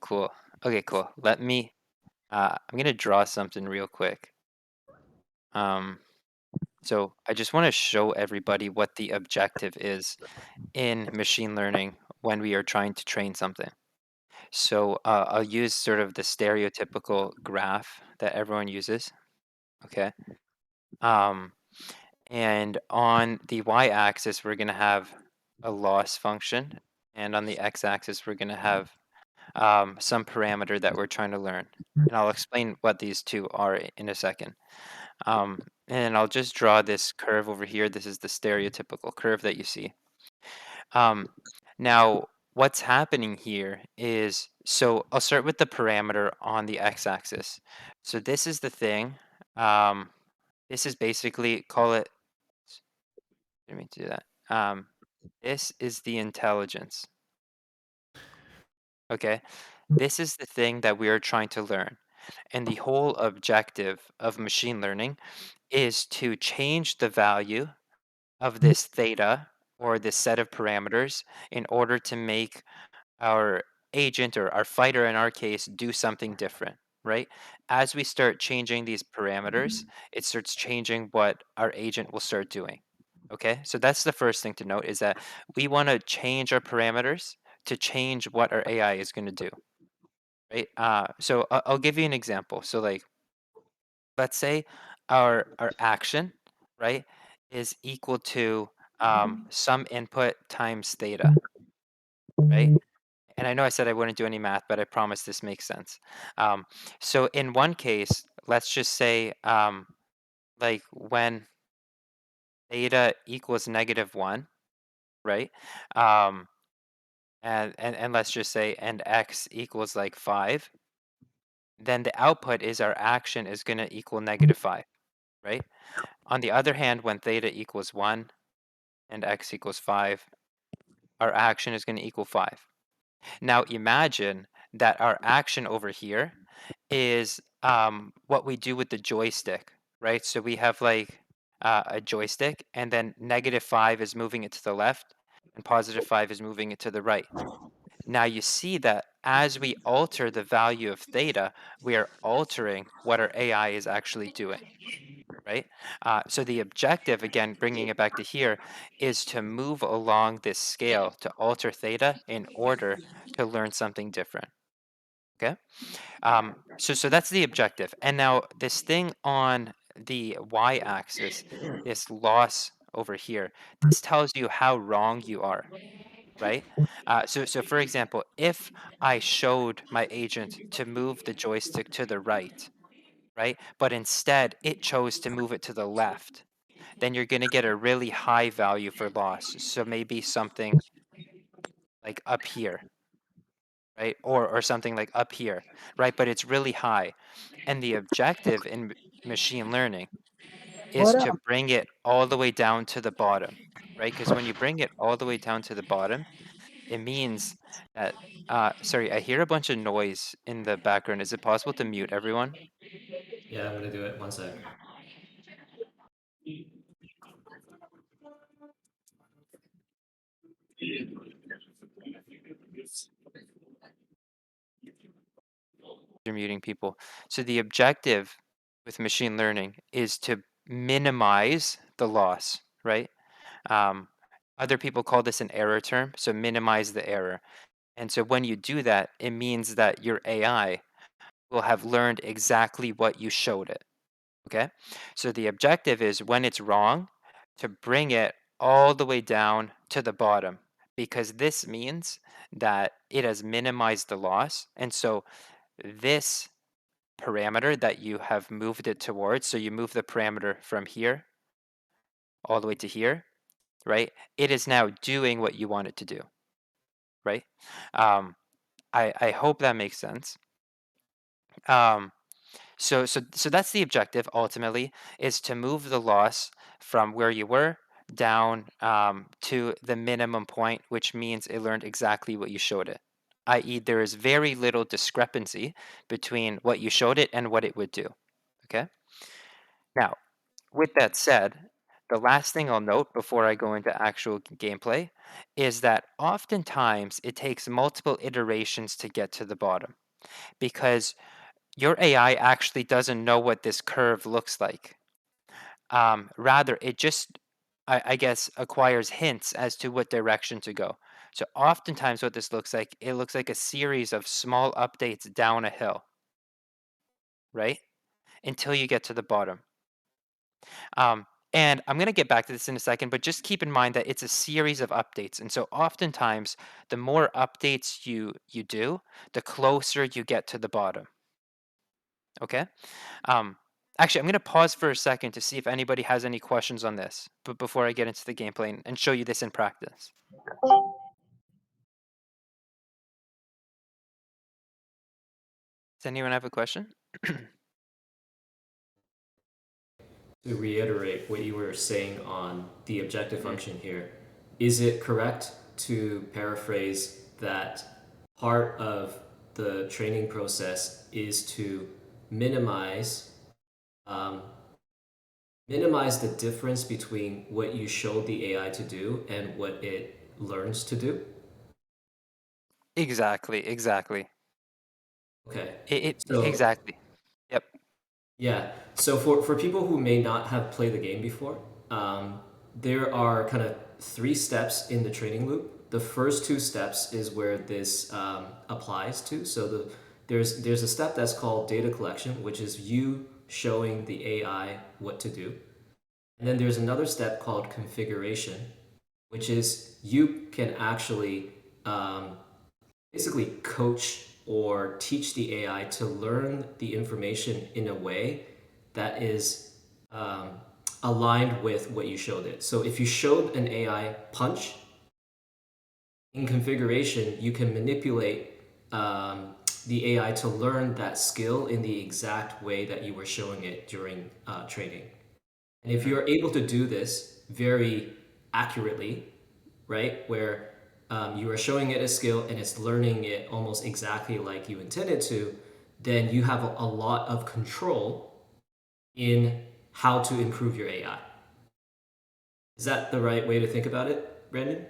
cool. Okay, cool. I'm gonna draw something real quick. Um, so I just want to show everybody what the objective is in machine learning when we are trying to train something. So I'll use sort of the stereotypical graph that everyone uses. Okay. Um, and on the y-axis, we're gonna have a loss function, and on the x-axis, we're gonna have some parameter that we're trying to learn. And I'll explain what these two are in a second. And I'll just draw this curve over here. This is the stereotypical curve that you see. Um, Now, what's happening here is, so I'll start with the parameter on the x-axis. So this is the thing. Um, this is basically, call it, let me do that. This is the intelligence. Okay. This is the thing that we are trying to learn. And the whole objective of machine learning is to change the value of this theta or this set of parameters in order to make our agent or our fighter in our case do something different, right? As we start changing these parameters, it starts changing what our agent will start doing. Okay, so that's the first thing to note is that we want to change our parameters to change what our AI is going to do, right? So I'll give you an example. So like, let's say our action, right, is equal to some input times theta, right? And I know I said I wouldn't do any math, but I promise this makes sense. Um, so in one case, let's just say like when theta equals -1, right? Um, and let's just say and x equals like 5, then the output is our action is going to equal -5, right? On the other hand, when theta equals 1 and x equals 5, our action is going to equal 5. Now imagine that our action over here is what we do with the joystick, right? So we have like a joystick, and then -5 is moving it to the left, and +5 is moving it to the right. Now you see that as we alter the value of theta, we are altering what our AI is actually doing, right? So the objective, again, bringing it back to here, is to move along this scale to alter theta in order to learn something different. Okay. So that's the objective. And now this thing on the y-axis, this loss over here, this tells you how wrong you are, right? So for example, if I showed my agent to move the joystick to the right, but instead it chose to move it to the left, then you're going to get a really high value for loss. So maybe something like up here, right? Or something like up here, right? But it's really high. And the objective in machine learning is What to up? bring it all the way down to the bottom, right? Because when you bring it all the way down to the bottom, it means that, sorry, I hear a bunch of noise in the background. Is it possible to mute everyone? Yeah, I'm gonna do it. One sec. You're muting people. So the objective with machine learning is to minimize the loss, right? Um, Other people call this an error term, so minimize the error. And so when you do that, it means that your AI will have learned exactly what you showed it. Okay. So the objective is when it's wrong to bring it all the way down to the bottom, because this means that it has minimized the loss. And so this parameter that you have moved it towards, so you move the parameter from here all the way to here, right? It is now doing what you want it to do, right? Um, I hope that makes sense. Um, so that's the objective ultimately, is to move the loss from where you were down to the minimum point, which means it learned exactly what you showed it, i.e., there is very little discrepancy between what you showed it and what it would do. Okay. Now, with that said, The last thing I'll note before I go into actual gameplay is that oftentimes it takes multiple iterations to get to the bottom because your AI actually doesn't know what this curve looks like. Rather, it just, I guess, acquires hints as to what direction to go. So oftentimes what this looks like, it looks like a series of small updates down a hill, right? Until you get to the bottom. Um, and I'm going to get back to this in a second, but just keep in mind that it's a series of updates. And so oftentimes, the more updates you do, the closer you get to the bottom. Okay. Um, Actually, I'm going to pause for a second to see if anybody has any questions on this, but before I get into the gameplay and show you this in practice. Does anyone have a question? To reiterate what you were saying on the objective Mhm. function here, is it correct to paraphrase that part of the training process is to minimize um, minimize the difference between what you showed the AI to do and what it learns to do? Exactly, exactly. Okay. So Exactly. Yep. yeah. So for people who may not have played the game before, there are kind of three steps in the training loop. The first two steps is where this applies to. So there's a step that's called data collection, which is you showing the AI what to do. And then there's another step called configuration, which is you can actually basically coach or teach the AI to learn the information in a way that is um, aligned with what you showed it. So if you showed an AI punch in configuration, you can manipulate the AI to learn that skill in the exact way that you were showing it during training. And if Mhm. you're able to do this very accurately, right, where you are showing it a skill and it's learning it almost exactly like you intended to, then you have a lot of control in how to improve your AI. Is that the right way to think about it, Brandon?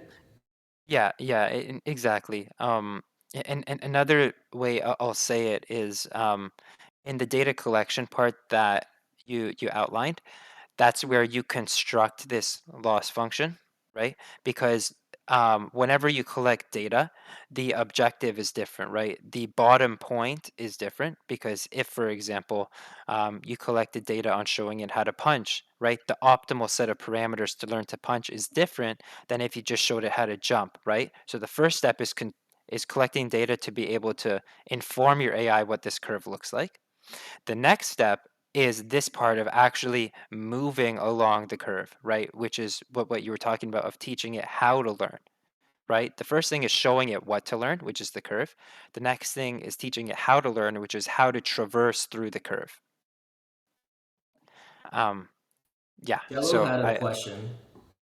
Yeah, yeah, exactly. And another way I'll say it is in the data collection part that you outlined. That's where you construct this loss function, right? Because whenever you collect data, the objective is different, right? The bottom point is different because if, for example, you collected data on showing it how to punch, right? The optimal set of parameters to learn to punch is different than if you just showed it how to jump, right? So the first step is collecting data to be able to inform your AI what this curve looks like. The next step is this part of actually moving along the curve, right? Which is what you were talking about of teaching it how to learn, right? The first thing is showing it what to learn, which is the curve. The next thing is teaching it how to learn, which is how to traverse through the curve. Um, yeah. Jello So had a I question.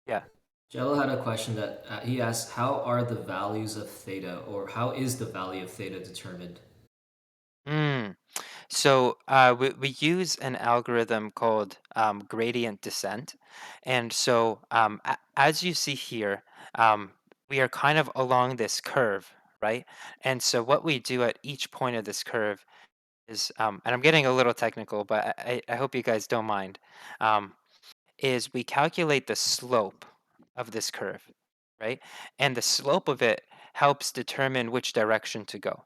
yeah. Jello had a question that he asked, how are the values of theta, or how is the value of theta determined? Mm. So we use an algorithm called gradient descent. And so as you see here, um, we are kind of along this curve, right? And so what we do at each point of this curve is, and I'm getting a little technical, but I hope you guys don't mind, um, is we calculate the slope of this curve, right? And the slope of it helps determine which direction to go.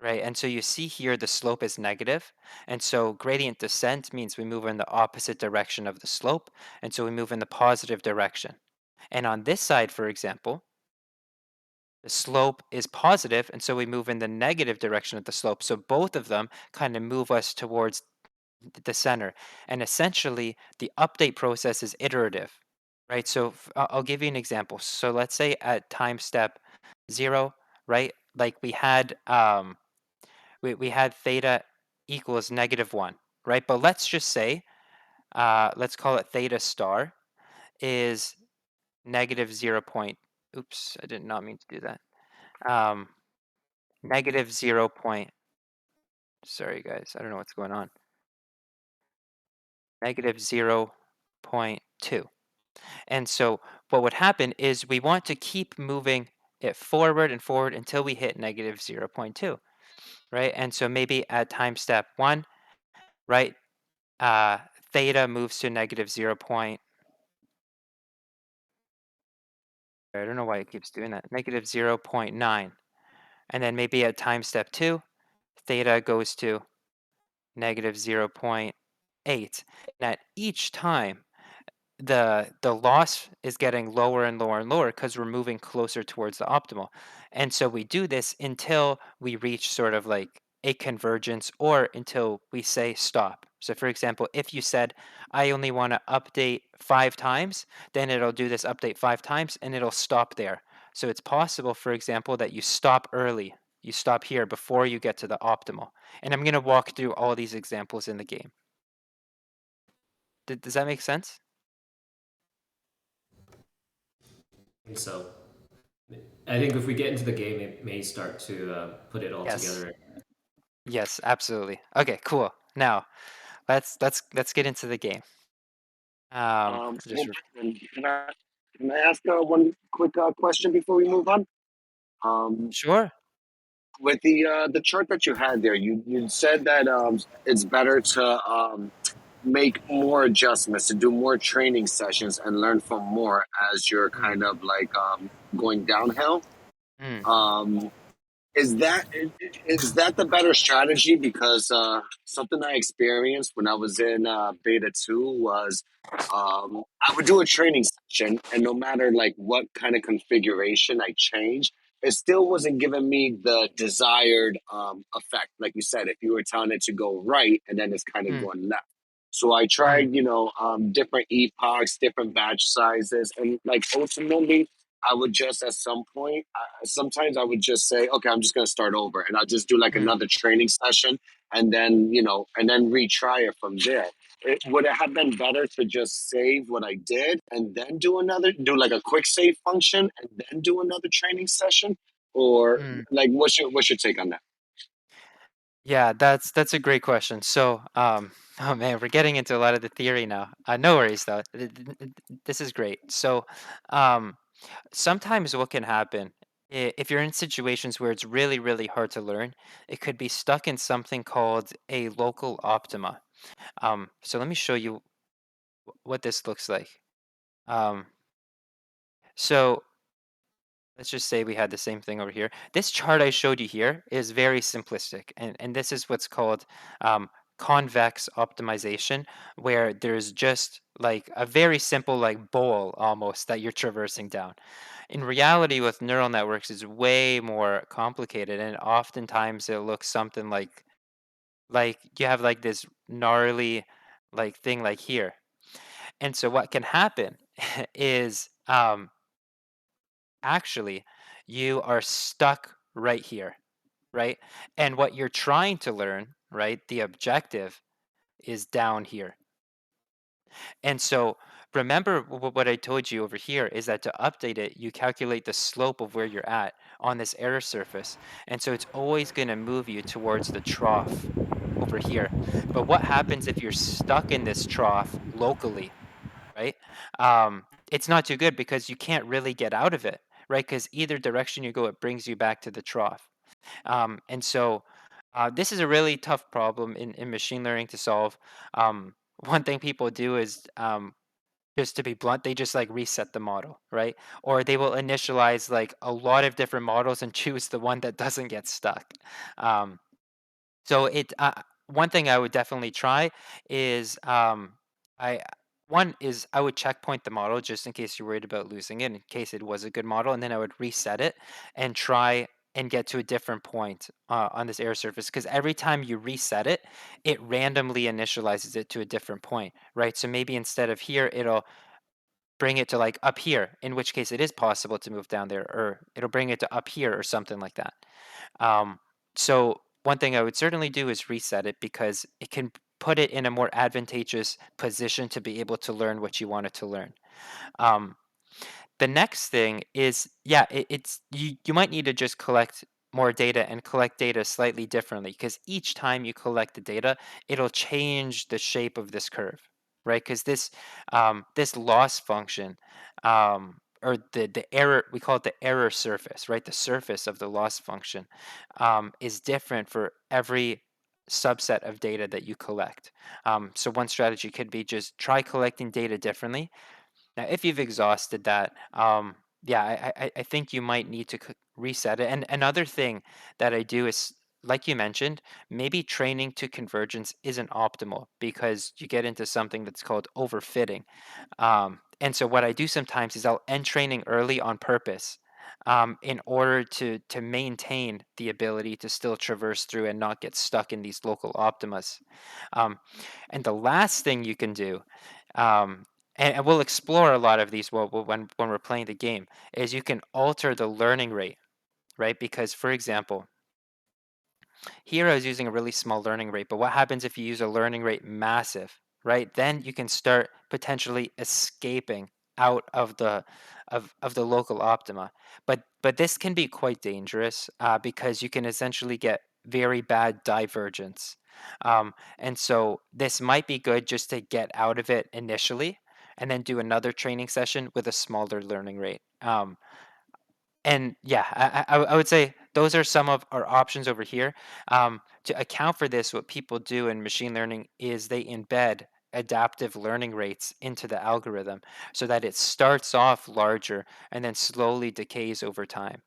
Right, and so you see here the slope is negative, and so gradient descent means we move in the opposite direction of the slope, and so we move in the positive direction. And on this side, for example, the slope is positive, and so we move in the negative direction of the slope. So both of them kind of move us towards the center. And essentially, the update process is iterative, right? So I'll give you an example. So let's say at time step 0, right? Like we had theta equals -1, right? But let's just say, let's call it theta star is negative 0 point. Oops, I did not mean to do that. Um, negative 0 point. Sorry, guys, I don't know what's going on. Negative 0.2. And so what would happen is we want to keep moving it forward and forward until we hit negative zero point 0.2, right? And so maybe at time step 1, right, uh, theta moves to negative 0. I don't know why it keeps doing that. Negative zero point 0.9. And then maybe at time step 2, theta goes to negative zero point 0.8. And at each time, the loss is getting lower and lower and lower because we're moving closer towards the optimal. And so we do this until we reach sort of like a convergence or until we say stop. So for example, if you said I only want to update 5 times, then it'll do this update 5 times and it'll stop there. So it's possible, for example, that you stop early. You stop here before you get to the optimal. And I'm going to walk through all these examples in the game. Does that make sense? And so I think if we get into the game, it may start to put it all Yes. together. Yes, absolutely. Okay, cool. Now, let's get into the game. So, Just Brandon, can I ask one quick question before we move on? Um, sure. with the chart that you had there, you said that it's better to make more adjustments, to do more training sessions, and learn from more as you're Mm, kind of like going downhill. mm, Um, is that the better strategy? Because something I experienced when I was in beta 2 was I would do a training session, and no matter like what kind of configuration I changed, it still wasn't giving me the desired effect. Like you said, if you were telling it to go right, and then it's kind of mm, going left. So I mm, tried, different epochs, different batch sizes, and like ultimately I would just at some point, sometimes I would just say, okay, I'm just going to start over and I'll just do like mm, another training session and then, and then retry it from there. Would it have been better to just save what I did and then do like a quick save function and then do another training session? Or mm. like, what's your take on that? Yeah, that's a great question. So, oh man, we're getting into a lot of the theory now. No worries though. This is great. So, um, sometimes what can happen if you're in situations where it's really, really hard to learn, it could be stuck in something called a local optima. So let me show you what this looks like. Um, so let's just say we had the same thing over here. This chart I showed you here is very simplistic, and this is what's called um, convex optimization, where there's just like a very simple like bowl almost that you're traversing down. In reality, with neural networks, it's way more complicated, and oftentimes it looks something like you have like this gnarly like thing like here. And so what can happen is actually, you are stuck right here, right? And what you're trying to learn, right? The objective is down here. And so remember what I told you over here is that to update it, you calculate the slope of where you're at on this error surface. And so it's always going to move you towards the trough over here. But what happens if you're stuck in this trough locally? Right? It's not too good because you can't really get out of it, right? Because either direction you go, it brings you back to the trough. And so this is a really tough problem in machine learning to solve. One thing people do is just to be blunt, they just like reset the model, right? Or they will initialize like a lot of different models and choose the one that doesn't get stuck. Um, so one thing I would definitely try is I one is I would checkpoint the model just in case you're worried about losing it, in case it was a good model, and then I would reset it and try and get to a different point on this error surface because every time you reset it, it randomly initializes it to a different point, right? So maybe instead of here, it'll bring it to like up here, in which case it is possible to move down there, or it'll bring it to up here or something like that. Um, so one thing I would certainly do is reset it because it can put it in a more advantageous position to be able to learn what you wanted to learn. Um, the next thing is, yeah, it's you might need to just collect more data and collect data slightly differently because each time you collect the data, it'll change the shape of this curve. right? Because this loss function, or the error, we call it the error surface, right? The surface of the loss function is different for every subset of data that you collect. So one strategy could be just try collecting data differently. Now, if you've exhausted that, yeah, I think you might need to reset it. And another thing that I do is, like you mentioned, maybe training to convergence isn't optimal because you get into something that's called overfitting. And so what I do sometimes is I'll end training early on purpose, in order to maintain the ability to still traverse through and not get stuck in these local optimas. Um, and the last thing you can do, um, and we'll explore a lot of these when we're playing the game, is you can alter the learning rate, right? Because, for example, here I was using a really small learning rate, but what happens if you use a learning rate massive, right? Then you can start potentially escaping out of the local optima. But this can be quite dangerous, because you can essentially get very bad divergence. And so this might be good just to get out of it initially, and then do another training session with a smaller learning rate. And yeah, I would say those are some of our options over here. To account for this, what people do in machine learning is they embed adaptive learning rates into the algorithm so that it starts off larger and then slowly decays over time.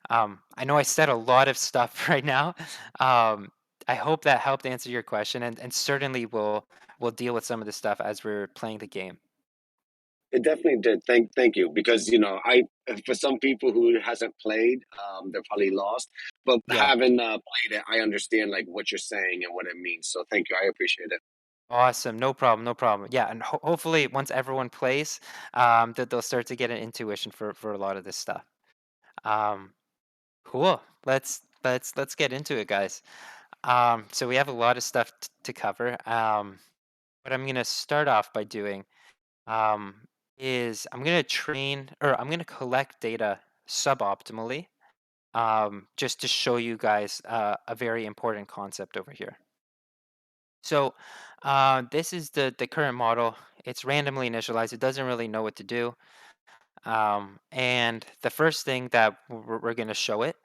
I know I said a lot of stuff right now. Um, I hope that helped answer your question, and certainly we'll deal with some of this stuff as we're playing the game. It definitely did. Thank you, because you know, I for some people who hasn't played, they're probably lost. But Yeah. having played it, I understand like what you're saying and what it means. So thank you. I appreciate it. Awesome. No problem. No problem. Yeah, and hopefully once everyone plays, that they'll start to get an intuition for a lot of this stuff. Um, cool. Let's get into it, guys. So we have a lot of stuff to cover. What I'm gonna start off by doing, um, is I'm gonna collect data suboptimally, just to show you guys a very important concept over here. So this is the current model. It's randomly initialized. It doesn't really know what to do. And the first thing that we're going to show it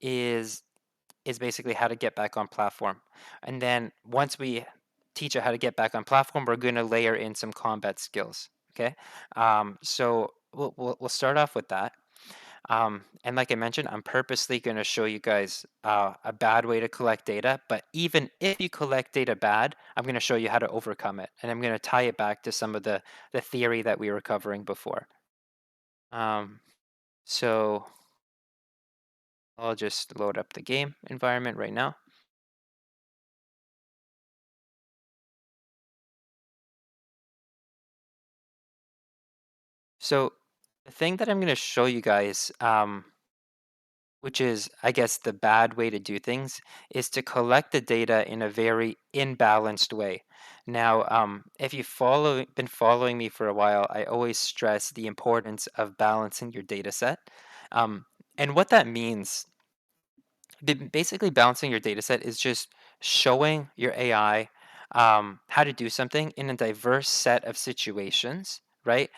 is is basically how to get back on platform. And then once we teach it how to get back on platform, we're going to layer in some combat skills. Okay. So we'll start off with that. And like I mentioned, I'm purposely going to show you guys a bad way to collect data. But even if you collect data bad, I'm going to show you how to overcome it. And I'm going to tie it back to some of the theory that we were covering before. Um, so I'll just load up the game environment right now. So the thing that I'm going to show you guys, which is, I guess, the bad way to do things, is to collect the data in a very imbalanced way. Now, if you've been following me for a while, I always stress the importance of balancing your data set. Um, and what that means, basically, balancing your data set is just showing your AI, how to do something in a diverse set of situations, right?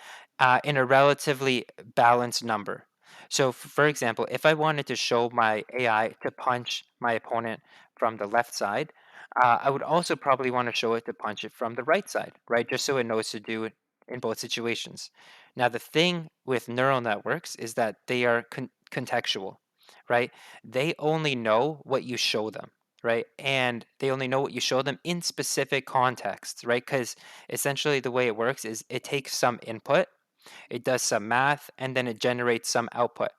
In a relatively balanced number. So, for example, if I wanted to show my AI to punch my opponent from the left side, I would also probably want to show it to punch it from the right side, right? Just so it knows to do it in both situations. Now, the thing with neural networks is that they are contextual, right? They only know what you show them, right? And they only know what you show them in specific contexts, right? Because essentially the way it works is it takes some input, it does some math, and then it generates some output.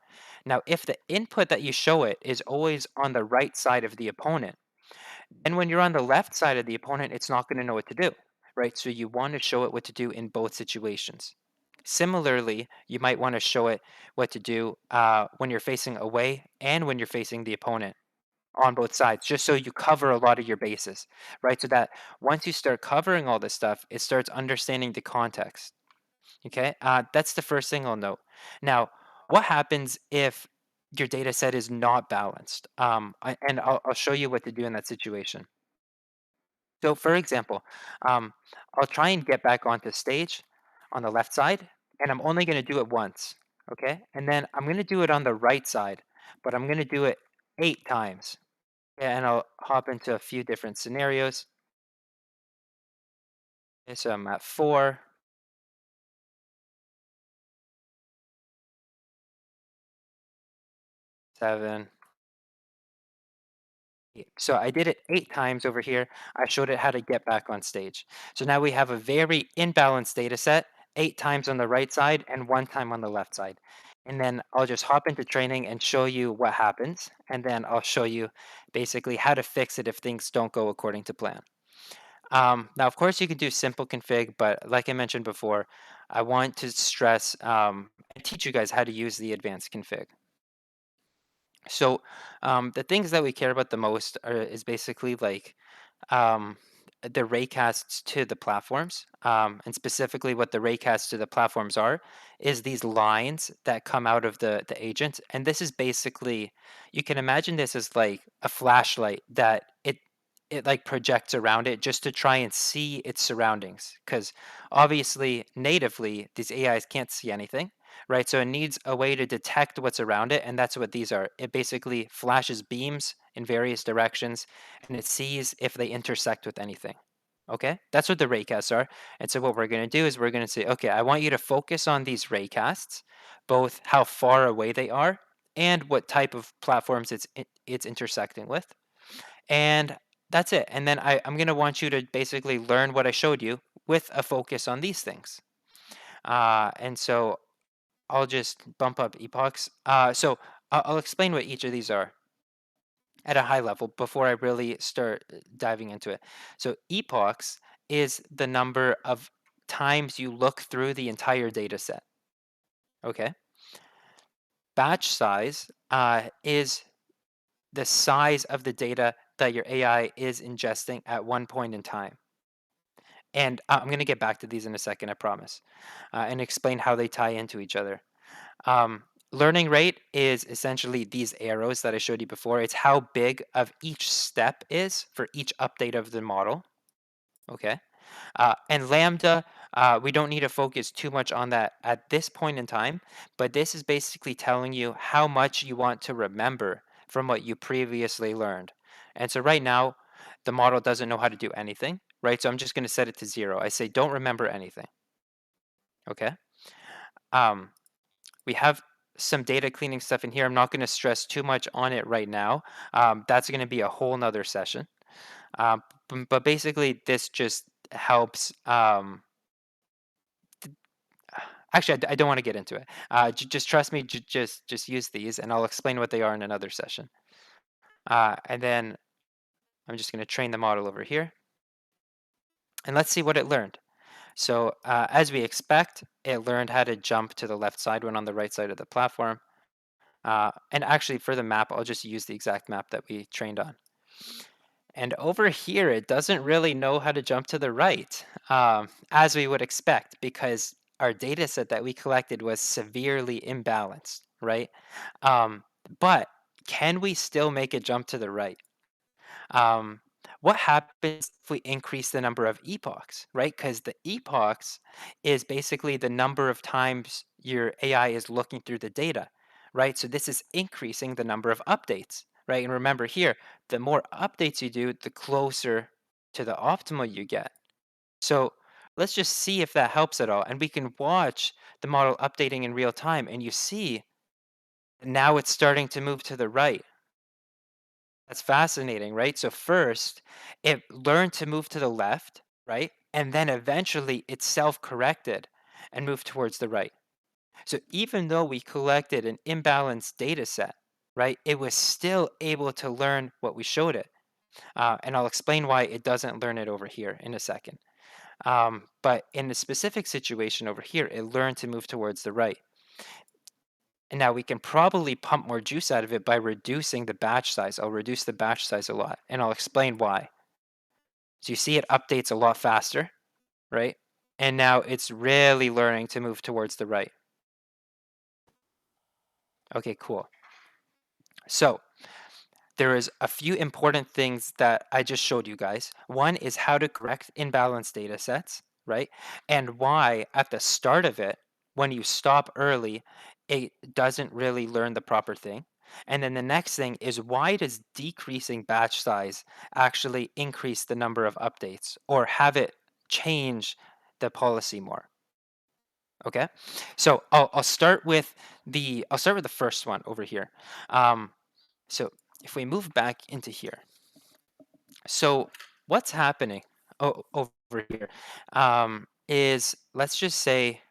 Now, if the input that you show it is always on the right side of the opponent, and when you're on the left side of the opponent, it's not going to know what to do, right? So you want to show it what to do in both situations. Similarly, you might want to show it what to do when you're facing away and when you're facing the opponent on both sides, just so you cover a lot of your bases, right? So that once you start covering all this stuff, it starts understanding the context. Okay, that's the first thing I'll note. Now, what happens if your data set is not balanced? And I'll show you what to do in that situation. So for example, um, I'll try and get back onto stage on the left side, and I'm only going to do it once. Okay. And then I'm going to do it on the right side, but I'm going to do it 8 times. And I'll hop into a few different scenarios. Okay, so I'm at 4, 7, 8. So I did it 8 times over here. I showed it how to get back on stage. So now we have a very imbalanced data set, 8 times on the right side and 1 time on the left side. And then I'll just hop into training and show you what happens. And then I'll show you basically how to fix it if things don't go according to plan. Now, of course, you can do simple config, but like I mentioned before, I want to stress and teach you guys how to use the advanced config. So the things that we care about the most is basically like um, the raycasts to the platforms, and specifically what the raycasts to the platforms are, is these lines that come out of the agent. And this is basically, you can imagine this as like a flashlight that it like projects around it just to try and see its surroundings. Because obviously, natively, these AIs can't see anything, right? So it needs a way to detect what's around it, and that's what these are. It basically flashes beams in various directions and it sees if they intersect with anything. Okay, that's what the raycasts are. And so what we're going to do is we're going to say, okay, I want you to focus on these raycasts, both how far away they are and what type of platforms it's intersecting with. And that's it. And then I'm going to want you to basically learn what I showed you with a focus on these things. And so I'll just bump up epochs. So I'll explain what each of these are at a high level before I really start diving into it. So epochs is the number of times you look through the entire data set. Okay. Batch size is the size of the data that your AI is ingesting at one point in time. And I'm going to get back to these in a second, I promise, and explain how they tie into each other. Um, Learning rate is essentially these arrows that I showed you before. It's how big of each step is for each update of the model. Okay. And lambda, we don't need to focus too much on that at this point in time, but this is basically telling you how much you want to remember from what you previously learned. And so right now, the model doesn't know how to do anything, right? So I'm just going to set it to 0. I say, don't remember anything. Okay. Um, we have some data cleaning stuff in here. I'm not going to stress too much on it right now. That's going to be a whole nother session. But basically, this just helps. Actually, I don't want to get into it. Just trust me. Just use these, and I'll explain what they are in another session. And then I'm just going to train the model over here, and let's see what it learned. So as we expect, it learned how to jump to the left side when on the right side of the platform. And actually, for the map, I'll just use the exact map that we trained on. And over here, it doesn't really know how to jump to the right, as we would expect, because our data set that we collected was severely imbalanced, right? Um, but can we still make it jump to the right? Um, what happens if we increase the number of epochs, right? Because the epochs is basically the number of times your AI is looking through the data, right? So this is increasing the number of updates, right? And remember here, the more updates you do, the closer to the optimal you get. So let's just see if that helps at all. And we can watch the model updating in real time, and you see now it's starting to move to the right. That's fascinating, right? So first, it learned to move to the left, right? And then eventually it self-corrected and moved towards the right. So even though we collected an imbalanced data set, right, it was still able to learn what we showed it. And I'll explain why it doesn't learn it over here in a second. But in a specific situation over here, it learned to move towards the right. And now we can probably pump more juice out of it by reducing the batch size. I'll reduce the batch size a lot, and I'll explain why. So you see it updates a lot faster, right? And now it's really learning to move towards the right. Okay, cool. So there is a few important things that I just showed you guys. One is how to correct imbalanced data sets, right? And why at the start of it, when you stop early, it doesn't really learn the proper thing. And then the next thing is why does decreasing batch size actually increase the number of updates or have it change the policy more? Okay, so I'll start with the first one over here. Um, so if we move back into here, so what's happening over here is let's just say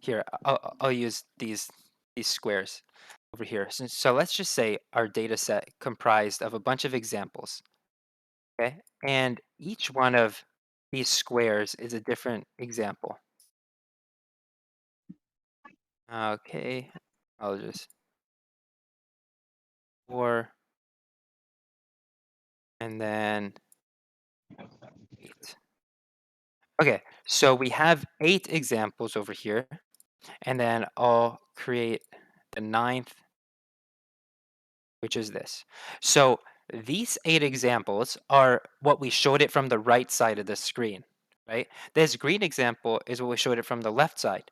here I'll use these squares over here. So let's just say our data set comprised of a bunch of examples. Okay, and each one of these squares is a different example. Okay, I'll just four and then eight. Okay, so we have 8 examples over here, and then I'll create the ninth, which is this. So these 8 examples are what we showed it from the right side of the screen, right? This green example is what we showed it from the left side.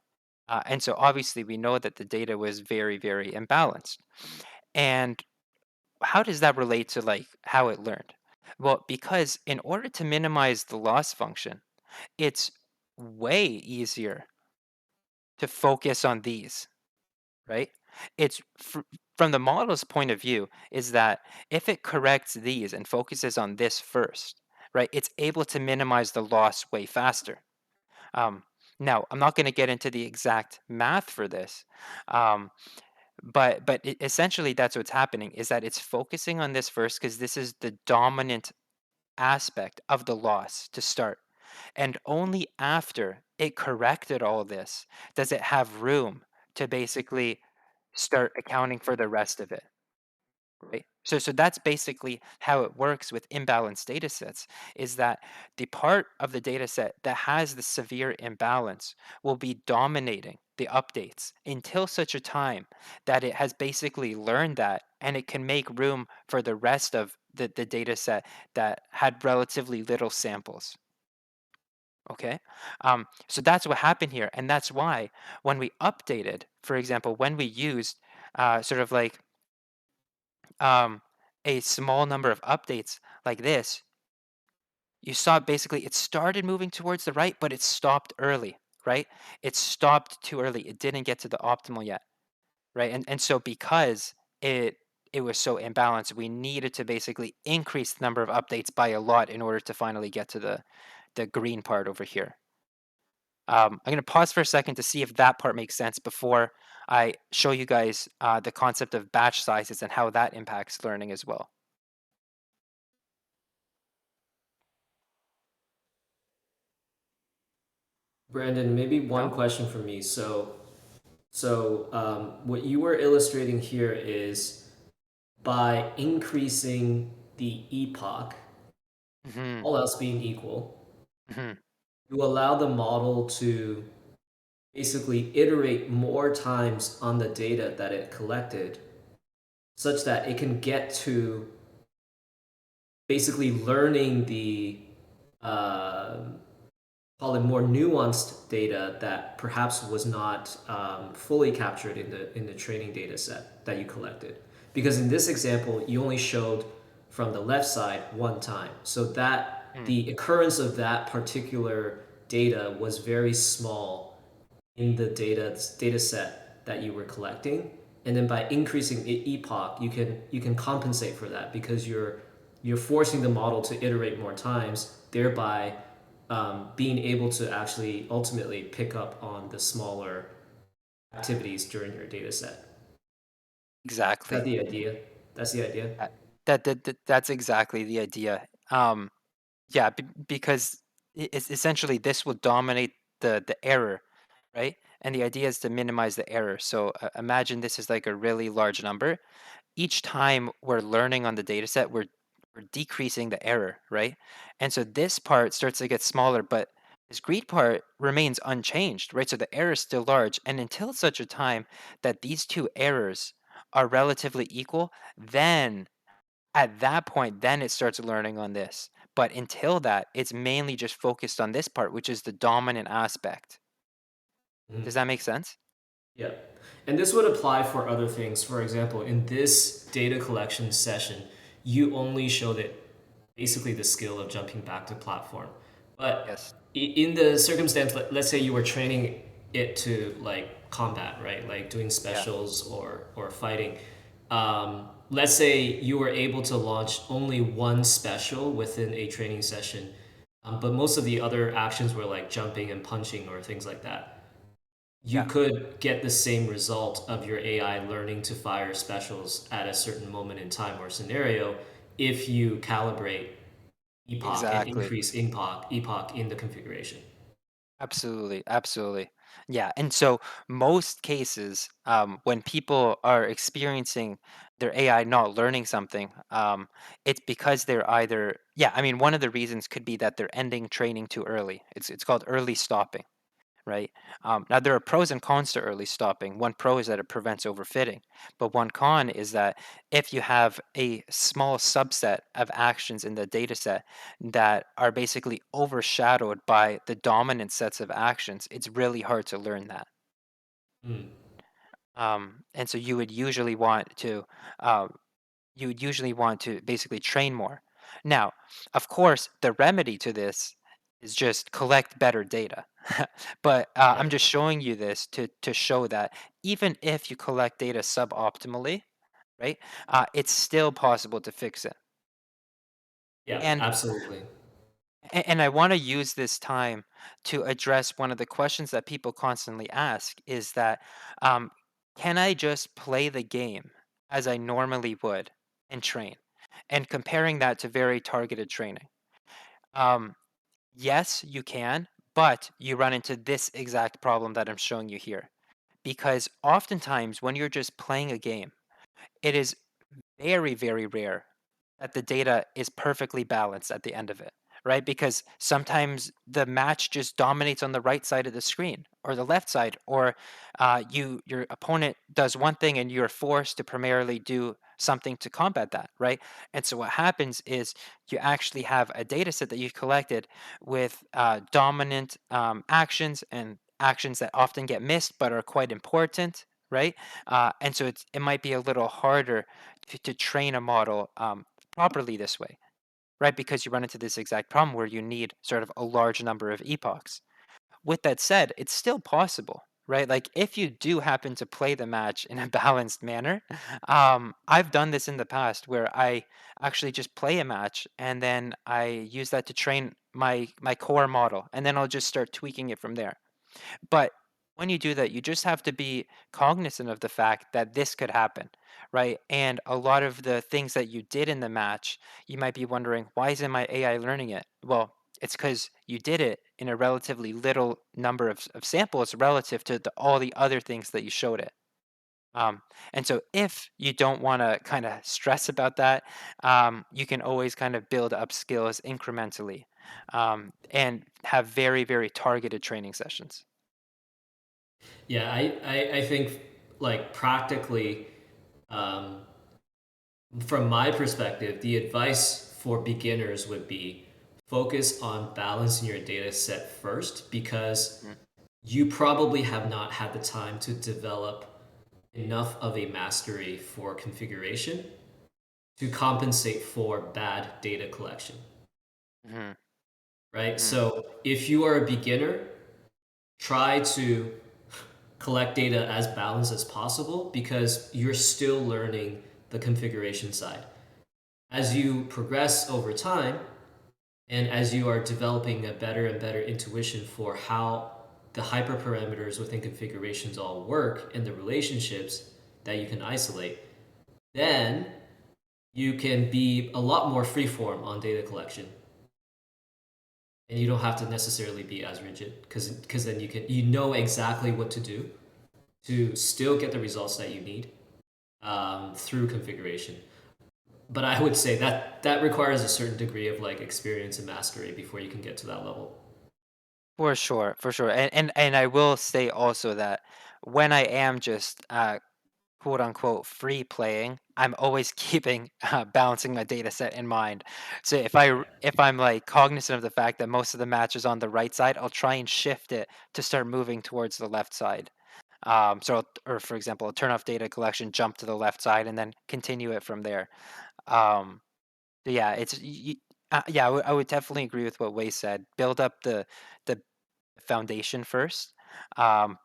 And so obviously we know that the data was very, very imbalanced. And how does that relate to like how it learned? Well, because in order to minimize the loss function, it's way easier to focus on these, right? It's from the model's point of view is that if it corrects these and focuses on this first, right, it's able to minimize the loss way faster. Um, Now, I'm not going to get into the exact math for this, um, but essentially that's what's happening is that it's focusing on this first because this is the dominant aspect of the loss to start. And only after it corrected all this does it have room to basically start accounting for the rest of it, right? So that's basically how it works with imbalanced data sets is that the part of the data set that has the severe imbalance will be dominating the updates until such a time that it has basically learned that and it can make room for the rest of the data set that had relatively little samples. Okay. So that's what happened here. And that's why when we updated, for example, when we used sort of like um, a small number of updates like this, you saw basically it started moving towards the right, but it stopped early, right? It stopped too early. It didn't get to the optimal yet, right? And so because it was so imbalanced, we needed to basically increase the number of updates by a lot in order to finally get to the green part over here. I'm going to pause for a second to see if that part makes sense before I show you guys the concept of batch sizes and how that impacts learning as well. Brandon, maybe one No? question for me. So what you were illustrating here is by increasing the epoch, Hmm. all else being equal, Hmm. you allow the model to basically iterate more times on the data that it collected such that it can get to basically learning the uh, call it more nuanced data that perhaps was not fully captured in the training data set that you collected. Because in this example, you only showed from the left side one time, so that Mm. the occurrence of that particular data was very small in the data set that you were collecting, and then by increasing epoch you can compensate for that because you're forcing the model to iterate more times, thereby being able to actually ultimately pick up on the smaller activities during your data set. Is that Exactly. the idea? That's the idea. Uh, that's exactly the idea. Yeah, because it's essentially this will dominate the error, right? And the idea is to minimize the error. So imagine this is like a really large number. Each time we're learning on the data set, we're decreasing the error, right? And so this part starts to get smaller, but this green part remains unchanged, right? So the error is still large. And until such a time that these two errors are relatively equal, then at that point, then it starts learning on this. But until that, it's mainly just focused on this part, which is the dominant aspect. Does that make sense? Yeah. And this would apply for other things. For example, in this data collection session, you only showed it basically the skill of jumping back to platform. But Yes. in the circumstance, let's say you were training it to like combat, right? Like doing Yeah. specials or fighting. Let's say you were able to launch only one special within a training session, but most of the other actions were like jumping and punching or things like that. You Yeah. could get the same result of your AI learning to fire specials at a certain moment in time or scenario if you calibrate epoch and Exactly. increase epoch in the configuration. Absolutely. Absolutely. Yeah. And so most cases, when people are experiencing their AI not learning something, it's because they're either, yeah, I mean, one of the reasons could be that they're ending training too early. It's called early stopping. Right? Now, there are pros and cons to early stopping. One pro is that it prevents overfitting, but one con is that if you have a small subset of actions in the data set that are basically overshadowed by the dominant sets of actions, it's really hard to learn that. Mm. And so uh, you would usually want to basically train more. Now, of course, the remedy to this is just collect better data. But I'm Right. just showing you this to show that even if you collect data suboptimally, right, it's still possible to fix it. Yeah, And absolutely. and I want to use this time to address one of the questions that people constantly ask is that um, can I just play the game as I normally would and train? And comparing that to very targeted training. Um, yes, you can, but you run into this exact problem that I'm showing you here. Because oftentimes when you're just playing a game, it is very, very rare that the data is perfectly balanced at the end of it, right? Because sometimes the match just dominates on the right side of the screen or the left side, or your opponent does one thing and you're forced to primarily do something to combat that, right? And so what happens is you actually have a data set that you've collected with dominant actions and actions that often get missed but are quite important, right? And so it might be a little harder to train a model properly this way, right? Because you run into this exact problem where you need sort of a large number of epochs. With that said, it's still possible, right? Like if you do happen to play the match in a balanced manner, I've done this in the past where I actually just play a match and then I use that to train my core model, and then I'll just start tweaking it from there. But when you do that, you just have to be cognizant of the fact that this could happen, right? And a lot of the things that you did in the match, you might be wondering, why isn't my AI learning it? Well, it's because you did it in a relatively little number of samples relative to all the other things that you showed it. Um, and so if you don't want to kind of stress about that, you can always kind of build up skills incrementally and have very, very targeted training sessions. Yeah, I think like practically, um, from my perspective, the advice for beginners would be focus on balancing your data set first because Mm. you probably have not had the time to develop enough of a mastery for configuration to compensate for bad data collection, Mhm. right? Mhm. So if you are a beginner, try to collect data as balanced as possible because you're still learning the configuration side. As you progress over time, and as you are developing a better and better intuition for how the hyperparameters within configurations all work and the relationships that you can isolate, then you can be a lot more freeform on data collection. And you don't have to necessarily be as rigid because then you know exactly what to do to still get the results that you need through configuration. But I would say that that requires a certain degree of like experience and mastery before you can get to that level. For sure, for sure. And I will say also that when I am just quote unquote free playing, I'm always keeping balancing my data set in mind. So Yeah. if I'm like cognizant of the fact that most of the match is on the right side, I'll try and shift it to start moving towards the left side. Or for example, I'll turn off data collection, jump to the left side, and then continue it from there. Um, yeah, yeah, I would definitely agree with what Wei said. Build up the foundation first, um,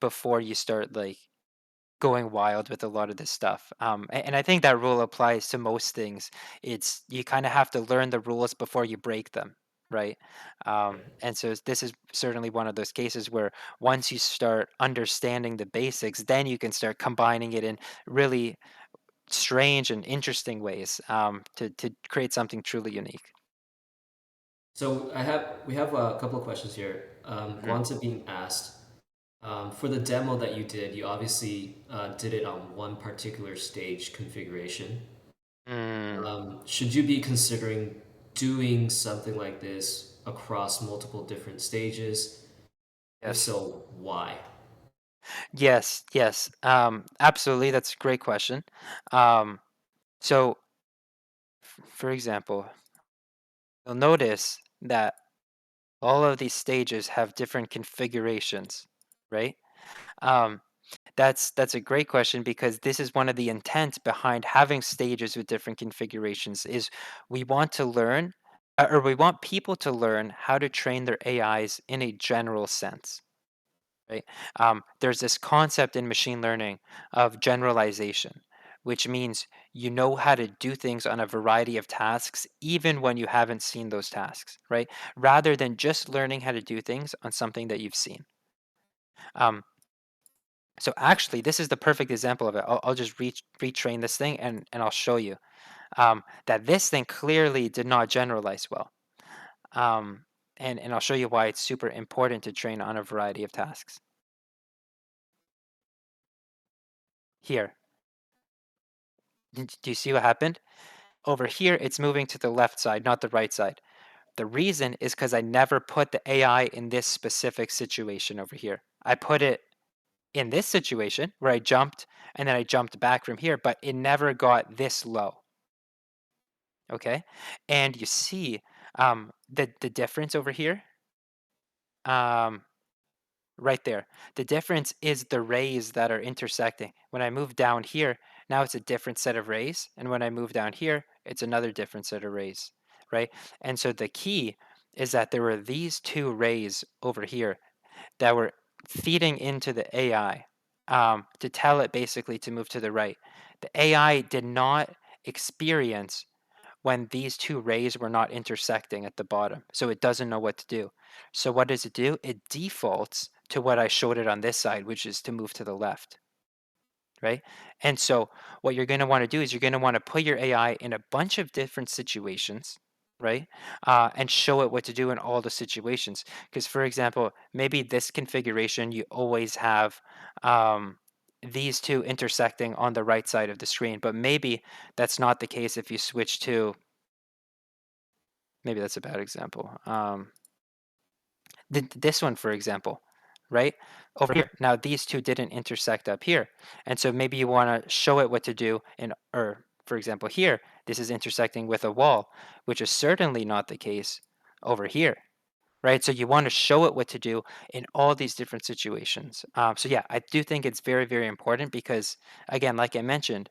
before you start like going wild with a lot of this stuff. And I think that rule applies to most things. It's you kind of have to learn the rules before you break them, right? And so this is certainly one of those cases where once you start understanding the basics, then you can start combining it in really strange and interesting ways, to create something truly unique. So we have a couple of questions here. Mhm. Guanta being asked, for the demo that you did, you obviously did it on one particular stage configuration. Mm, Should you be considering doing something like this across multiple different stages? If yes. so, why? Yes, yes. Absolutely. That's a great question. Um, so, for example, you'll notice that all of these stages have different configurations, right? Um, that's a great question because this is one of the intents behind having stages with different configurations is we want to learn or we want people to learn how to train their AIs in a general sense, right? There's this concept in machine learning of generalization, which means you know how to do things on a variety of tasks, even when you haven't seen those tasks, right? Rather than just learning how to do things on something that you've seen. Um, so actually, this is the perfect example of it. I'll just retrain this thing and I'll show you that this thing clearly did not generalize well. Um, and I'll show you why it's super important to train on a variety of tasks. Here, do you see what happened? Over here, it's moving to the left side, not the right side. The reason is because I never put the AI in this specific situation over here. I put it in this situation where I jumped and then I jumped back from here, but it never got this low. Okay. And you see the difference over here, um, right there. The difference is the rays that are intersecting. When I move down here, now it's a different set of rays. And when I move down here, it's another different set of rays, right? And so the key is that there were these two rays over here that were feeding into the AI, to tell it basically to move to the right. The AI did not experience when these two rays were not intersecting at the bottom. So it doesn't know what to do. So what does it do? It defaults to what I showed it on this side, which is to move to the left, right? And so what you're going to want to do is you're going to want to put your AI in a bunch of different situations, right? And show it what to do in all the situations. Because for example, maybe this configuration, you always have these two intersecting on the right side of the screen, but maybe that's not the case if you switch to, maybe that's a bad example. This one, for example, right? Over here. Now these two didn't intersect up here. And so maybe you want to show it what to do in, or for example, here, this is intersecting with a wall, which is certainly not the case over here, right? So you want to show it what to do in all these different situations. So yeah, I do think it's very, very important because, again, like I mentioned,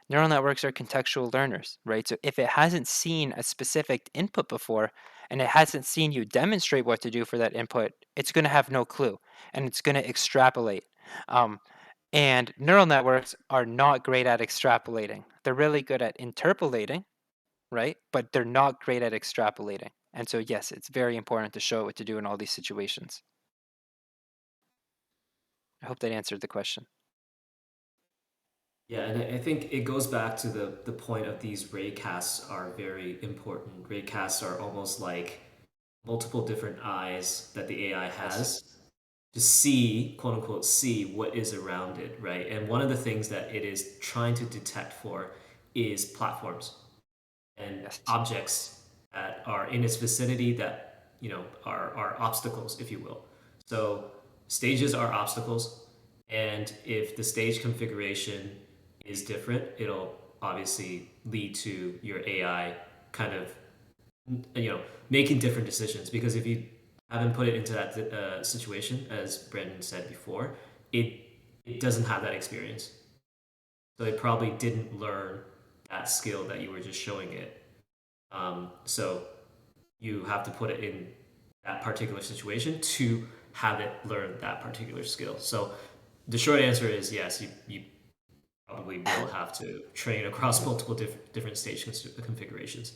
neural networks are contextual learners, right? So if it hasn't seen a specific input before and it hasn't seen you demonstrate what to do for that input, it's going to have no clue and it's going to extrapolate. Um, and neural networks are not great at extrapolating. They're really good at interpolating, right? But they're not great at extrapolating. And so, yes, it's very important to show what to do in all these situations. I hope that answered the question. Yeah, and I think it goes back to the point of these ray casts are very important. Ray casts are almost like multiple different eyes that the AI Yes. has to see, quote unquote, see what is around it, right? And one of the things that it is trying to detect for is platforms and Yes. objects that are in its vicinity that are obstacles, if you will. So stages are obstacles, and if the stage configuration is different, it'll obviously lead to your AI kind of making different decisions. Because if you haven't put it into that situation, as Brandon said before, it it doesn't have that experience, so it probably didn't learn that skill that you were just showing it. So you have to put it in that particular situation to have it learn that particular skill. So the short answer is yes, you probably will have to train across multiple different stage configurations.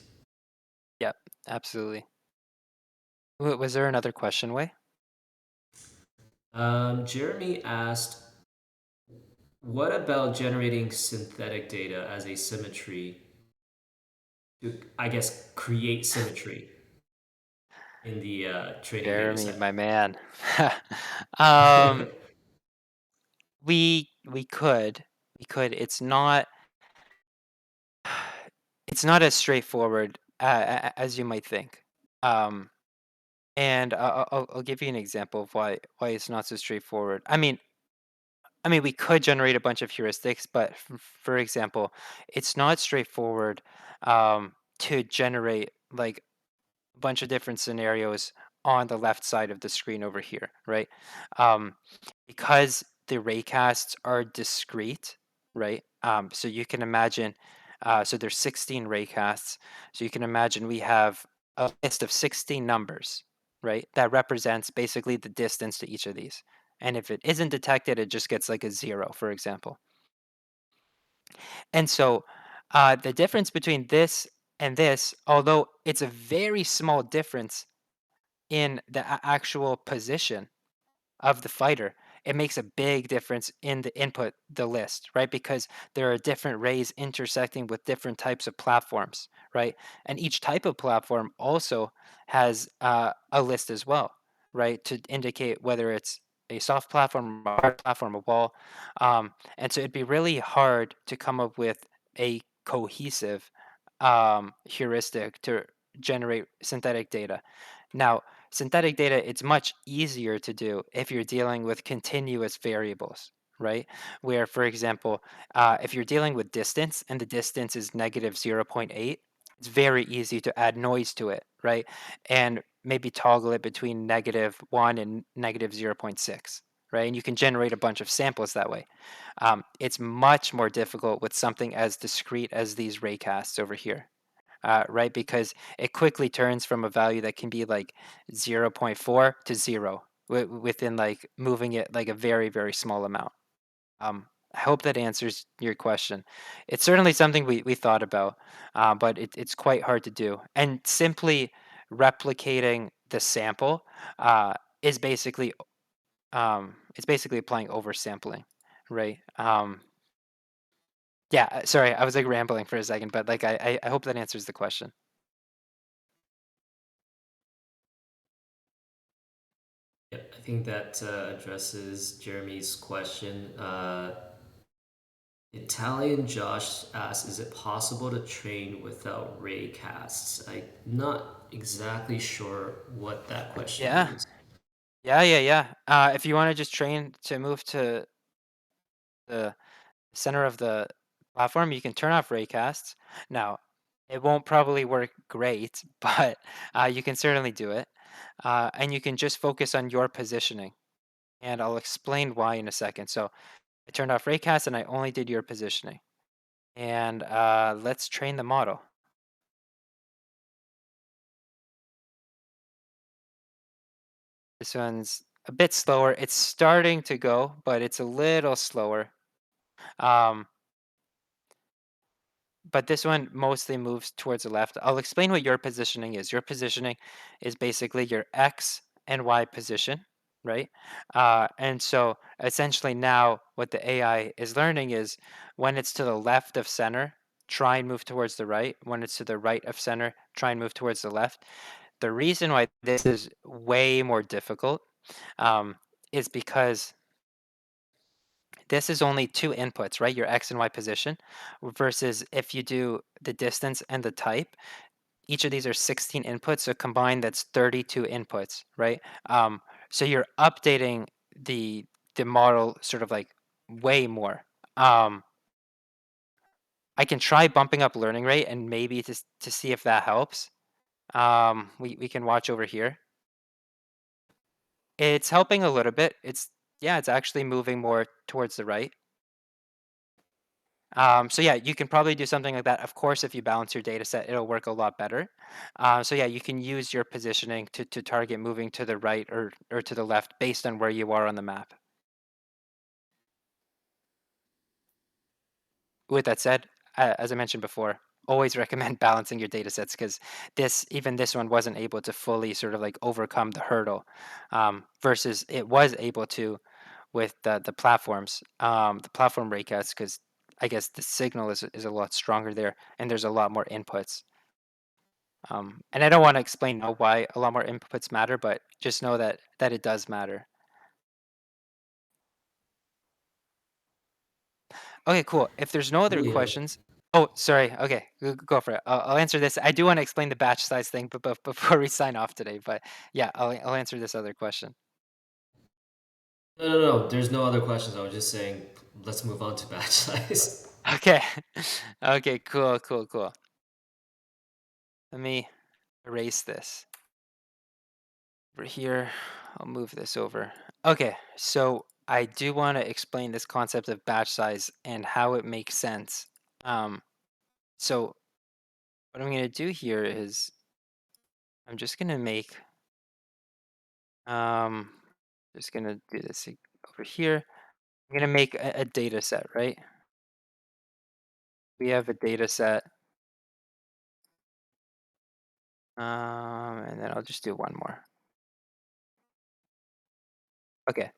Yep, absolutely. Was there another question, Wei? Jeremy asked, what about generating synthetic data as a symmetry to, I guess, create symmetry in the training data Jeremy, set? my man. um, we could It's not it's not as straightforward as you might think. Um, and I'll give you an example of why it's not so straightforward. I mean, we could generate a bunch of heuristics, but for example, it's not straightforward to generate like a bunch of different scenarios on the left side of the screen over here, right? Um, because the raycasts are discrete, right? So you can imagine, so there's 16 raycasts. So you can imagine we have a list of 16 numbers, right? That represents basically the distance to each of these. And if it isn't detected, it just gets like a zero, for example. And so the difference between this and this, although it's a very small difference in the actual position of the fighter, it makes a big difference in the input, the list, right? Because there are different rays intersecting with different types of platforms, right? And each type of platform also has a list as well, right? To indicate whether it's a soft platform, a hard platform, a wall. And so it'd be really hard to come up with a cohesive heuristic to generate synthetic data. Now, synthetic data, it's much easier to do if you're dealing with continuous variables, right? Where, for example, if you're dealing with distance and the distance is negative zero point 0.8, it's very easy to add noise to it, right? And maybe toggle it between -1 and negative zero point 0.6, right? And you can generate a bunch of samples that way. It's much more difficult with something as discrete as these raycasts over here, right? Because it quickly turns from a value that can be like zero point 0.4 to zero within like moving it like a very, very small amount. I hope that answers your question. It's certainly something we thought about, but it's quite hard to do. And simply replicating the sample is basically it's basically applying oversampling, right? Yeah, sorry, I was like rambling for a second, but like I hope that answers the question. Yep, I think that addresses Jeremy's question. Italian Josh asks, "Is it possible to train without ray casts?" I'm not exactly sure what that question Yeah. means. Yeah. If you want to just train to move to the center of the platform, you can turn off raycasts. Now, it won't probably work great, but you can certainly do it. And you can just focus on your positioning. And I'll explain why in a second. So I turned off raycast and I only did your positioning. And let's train the model. This one's a bit slower. It's starting to go, but it's a little slower. Um, but this one mostly moves towards the left. I'll explain what your positioning is. Your positioning is basically your X and Y position, right? And so essentially now what the AI is learning is when it's to the left of center, try and move towards the right. When it's to the right of center, try and move towards the left. The reason why this is way more difficult um, is because this is only two inputs, right? Your X and Y position versus if you do the distance and the type, each of these are 16 inputs. So combined, that's 32 inputs, right? So you're updating the model sort of like way more. Um, I can try bumping up learning rate and maybe to see if that helps. We can watch over here. It's helping a little bit. Yeah, it's actually moving more towards the right. So yeah, you can probably do something like that. Of course, if you balance your data set, it'll work a lot better. So yeah, you can use your positioning to target moving to the right or to the left based on where you are on the map. With that said, as I mentioned before, always recommend balancing your data sets because even this one wasn't able to fully sort of like overcome the hurdle, versus it was able to with the platforms, the platform raycats, because I guess the signal is a lot stronger there, and there's a lot more inputs. And I don't want to explain now why a lot more inputs matter, but just know that it does matter. Okay, cool. If there's no other Yeah. questions, oh, sorry. Okay, go for it. I'll answer this. I do want to explain the batch size thing, but before we sign off today. But yeah, I'll answer this other question. No, no, no. There's no other questions. I was just saying, let's move on to batch size. Okay, okay, cool, cool, cool. Let me erase this over here. I'll move this over. Okay, so I do want to explain this concept of batch size and how it makes sense. Um, so what I'm going to do here is I'm just going to make Um, just gonna do this over here. I'm gonna make a data set, right? We have a data set, and then I'll just do one more. Okay.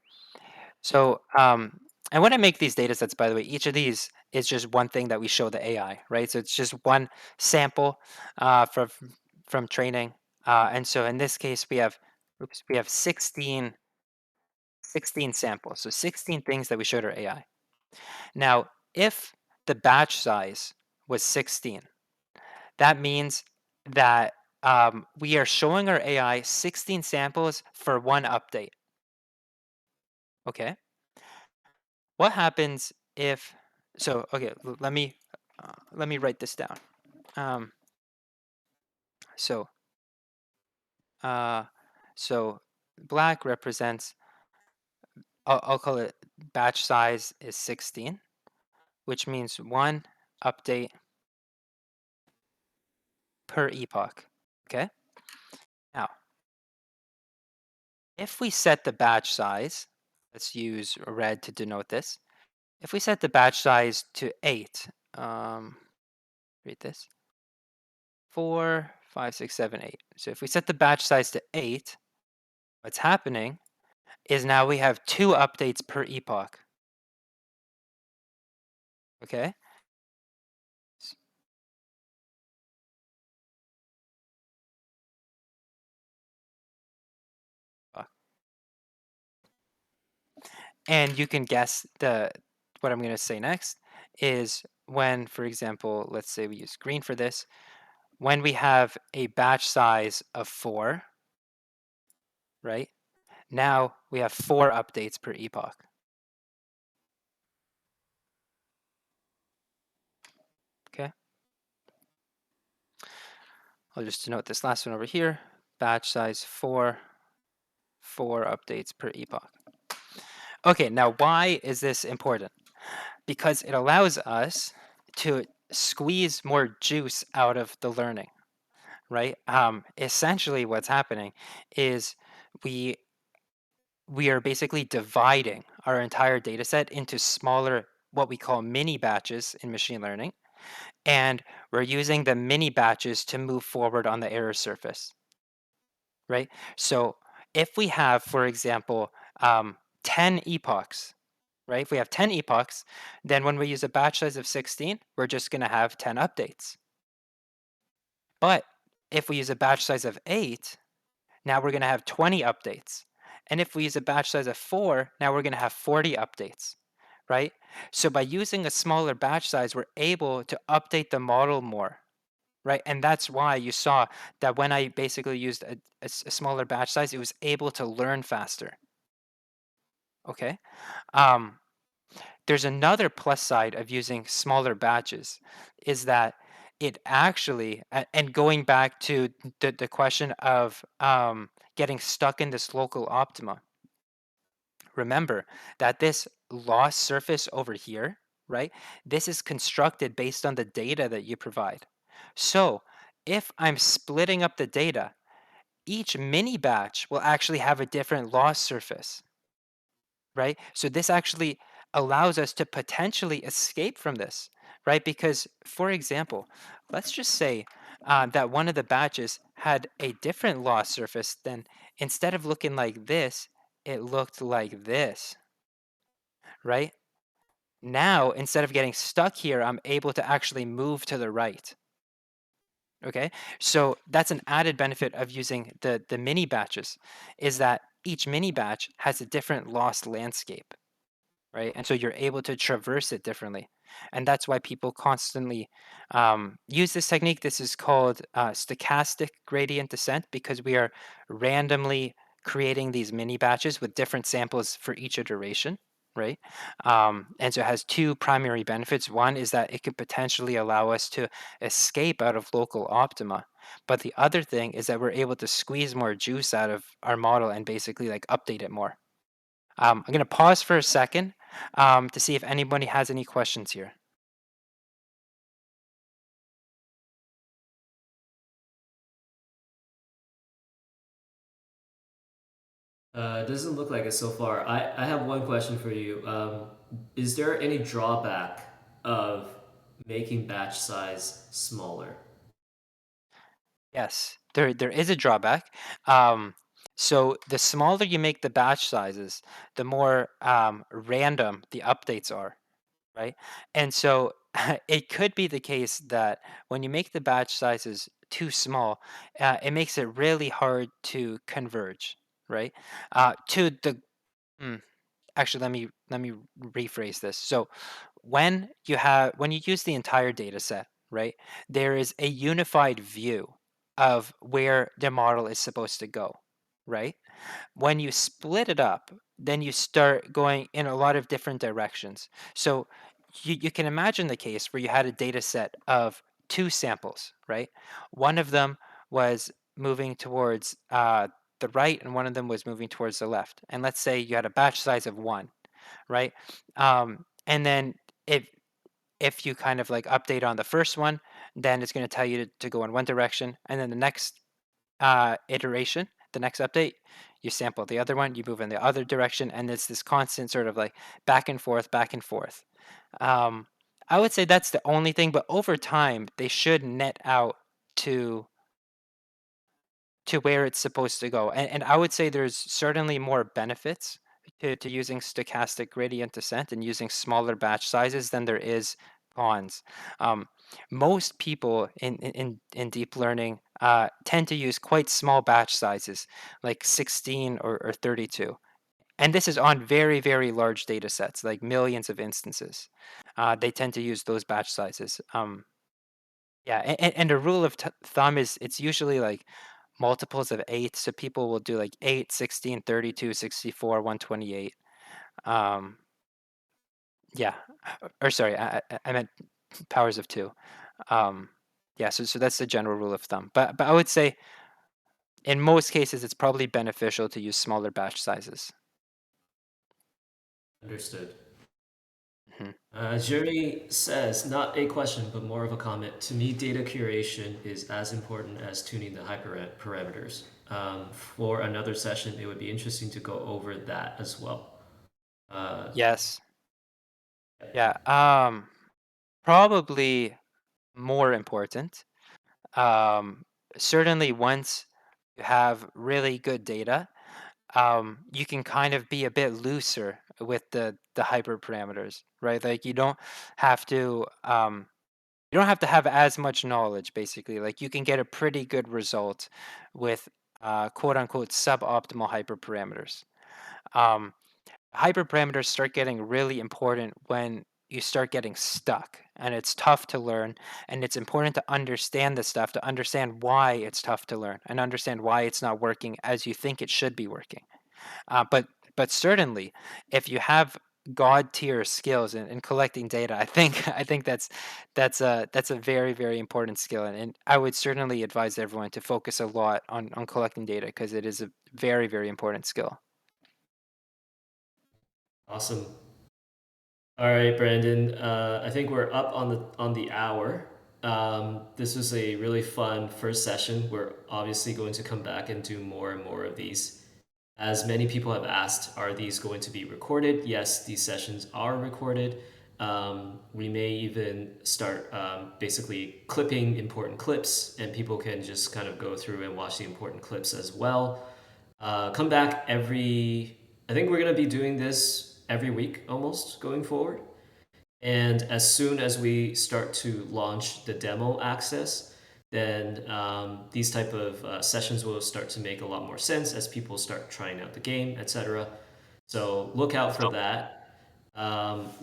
So, and when I make these data sets, by the way, each of these is just one thing that we show the AI, right? So it's just one sample from training. And so in this case, we have 16 samples. So 16 things that we showed our AI. Now, if the batch size was 16, that means that we are showing our AI 16 samples for one update. Okay. What happens if? So okay, let me write this down. Um, so uh, so black represents. I'll call it batch size is 16, which means one update per epoch. Okay. Now, if we set the batch size, let's use red to denote this. If we set the batch size to 8, read this, 4, 5, 6, 7, 8. So if we set the batch size to 8, what's happening is now we have 2 updates per epoch. Okay? And you can guess what I'm going to say next is when, for example, let's say we use green for this, when we have a batch size of 4, right? Now we have 4 updates per epoch. Okay? I'll just denote this last one over here. Batch size 4, 4 updates per epoch. Okay, now why is this important? Because it allows us to squeeze more juice out of the learning, right? Essentially, what's happening is we we are basically dividing our entire data set into smaller, what we call mini batches in machine learning, and we're using the mini batches to move forward on the error surface, right? So if we have, for example, 10 epochs, right? If we have 10 epochs, then when we use a batch size of 16, we're just going to have 10 updates. But if we use a batch size of 8, now we're going to have 20 updates. And if we use a batch size of 4, now we're going to have 40 updates, right? So by using a smaller batch size, we're able to update the model more, right? And that's why you saw that when I basically used a smaller batch size, it was able to learn faster. Okay. Um, there's another plus side of using smaller batches is that it actually, and going back to the question of getting stuck in this local optima, remember that this loss surface over here, right? This is constructed based on the data that you provide. So if I'm splitting up the data, each mini batch will actually have a different loss surface, right? So this actually allows us to potentially escape from this, right? Because, for example, let's just say that one of the batches had a different loss surface, then instead of looking like this, it looked like this, right? Now, instead of getting stuck here, I'm able to actually move to the right. Okay, so that's an added benefit of using the mini batches, is that each mini batch has a different lost landscape, right? And so you're able to traverse it differently. And that's why people constantly use this technique. This is called stochastic gradient descent because we are randomly creating these mini batches with different samples for each iteration, right? And so it has two primary benefits. One is that it could potentially allow us to escape out of local optima. But the other thing is that we're able to squeeze more juice out of our model and basically like update it more. I'm going to pause for a second to see if anybody has any questions here. It doesn't look like it so far. I have one question for you. Is there any drawback of making batch size smaller? Yes, there is a drawback. Um, so the smaller you make the batch sizes, the more random the updates are, right? And so it could be the case that when you make the batch sizes too small, it makes it really hard to converge, right? To the mm, Actually, let me rephrase this. So when you use the entire data set, right, there is a unified view of where the model is supposed to go, right? When you split it up, then you start going in a lot of different directions. So you can imagine the case where you had a data set of two samples, right? One of them was moving towards the right, and one of them was moving towards the left. And let's say you had a batch size of one, right? And then if if you kind of like update on the first one, then it's going to tell you to go in one direction, and then the next iteration, the next update, you sample the other one, you move in the other direction, and it's this constant sort of like back and forth, back and forth. Um, I would say that's the only thing, but over time, they should net out to where it's supposed to go. And I would say there's certainly more benefits to using stochastic gradient descent and using smaller batch sizes than there is cons. Um, Most people in deep learning tend to use quite small batch sizes, like 16 or 32. And this is on very, very large data sets, like millions of instances. They tend to use those batch sizes. Yeah, and a rule of thumb is it's usually like multiples of 8, so people will do like 8, 16, 32, 64, 128. Um, yeah, or sorry, I meant powers of 2. Um, yeah, so that's the general rule of thumb. But I would say in most cases, it's probably beneficial to use smaller batch sizes. Understood. Mhm. Jeremy says, not a question, but more of a comment. To me, data curation is as important as tuning the hyperparameters. For another session, it would be interesting to go over that as well. Uh, Yes. Yeah. Probably more important. Um, Certainly once you have really good data, you can kind of be a bit looser with the hyperparameters, right? Like you don't have to have as much knowledge basically. Like you can get a pretty good result with quote unquote suboptimal hyperparameters. Um, Hyperparameters start getting really important when you start getting stuck and it's tough to learn, and it's important to understand this stuff, to understand why it's tough to learn and understand why it's not working as you think it should be working. But certainly, if you have god tier skills in collecting data. I think I think that's a very, very important skill, and I would certainly advise everyone to focus a lot on collecting data because it is a very, very important skill. Awesome. All right, Brandon. I think we're up on the hour. This was a really fun first session. We're obviously going to come back and do more and more of these. As many people have asked, are these going to be recorded? Yes, these sessions are recorded. We may even start basically clipping important clips, and people can just kind of go through and watch the important clips as well. Come back every, I think we're going to be doing this every week almost going forward. And as soon as we start to launch the demo access, then these type of sessions will start to make a lot more sense as people start trying out the game, etc. So look out for that.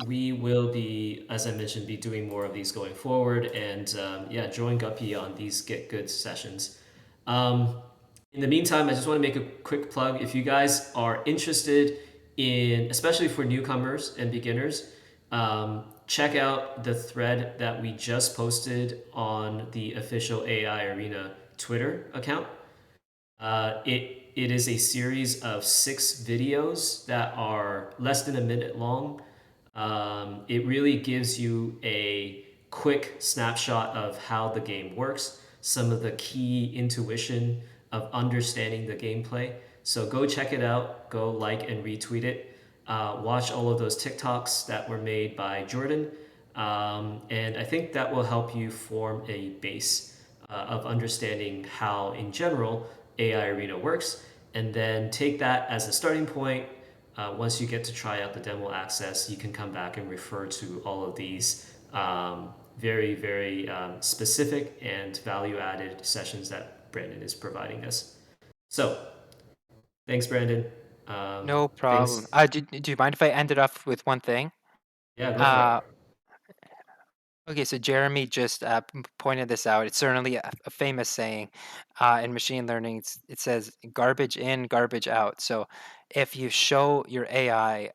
We will be, as I mentioned, be doing more of these going forward, and yeah, join Guppy on these Get Good sessions. Um, in the meantime, I just want to make a quick plug. If you guys are interested in, especially for newcomers and beginners, check out the thread that we just posted on the official AI Arena Twitter account. It is a series of 6 videos that are less than a minute long. It really gives you a quick snapshot of how the game works, some of the key intuition of understanding the gameplay. So go check it out, go like and retweet it. Watch all of those TikToks that were made by Jordan. And I think that will help you form a base of understanding how, in general, AI Arena works. And then take that as a starting point. Once you get to try out the demo access, you can come back and refer to all of these very, very specific and value added sessions that Brandon is providing us. So, thanks, Brandon. No problem. Thanks. Do you mind if I ended off with one thing? Yeah, go for it. Uh, Okay, so Jeremy just pointed this out. It's certainly a famous saying in machine learning. It says garbage in, garbage out. So if you show your AI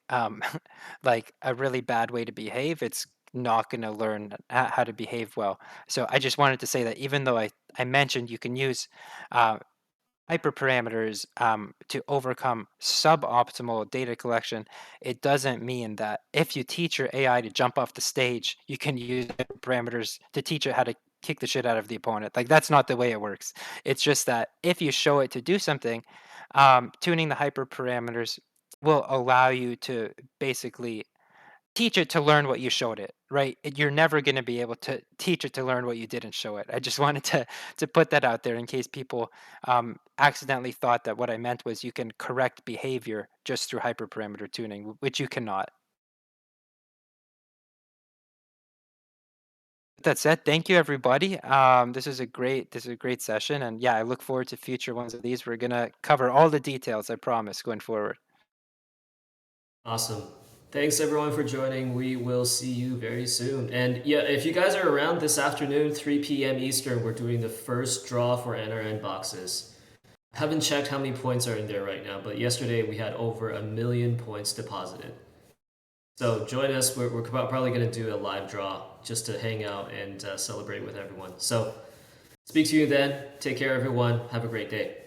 like a really bad way to behave, it's not going to learn how to behave well. So I just wanted to say that even though I mentioned you can use uh, hyperparameters to overcome suboptimal data collection, it doesn't mean that if you teach your AI to jump off the stage, you can use hyperparameters to teach it how to kick the shit out of the opponent. Like that's not the way it works. It's just that if you show it to do something, tuning the hyperparameters will allow you to basically teach it to learn what you showed it, right? You're never going to be able to teach it to learn what you didn't show it. I just wanted to put that out there in case people accidentally thought that what I meant was you can correct behavior just through hyperparameter tuning, which you cannot. With that said, thank you everybody. This is a great session, and yeah, I look forward to future ones of these. We're gonna cover all the details, I promise, going forward. Awesome. Thanks everyone for joining. We will see you very soon. And yeah, if you guys are around this afternoon, 3 p.m. Eastern, we're doing the first draw for NRN boxes. I haven't checked how many points are in there right now, but yesterday we had over 1 million points deposited. So join us. We're probably going to do a live draw just to hang out and celebrate with everyone. So speak to you then. Take care, everyone. Have a great day.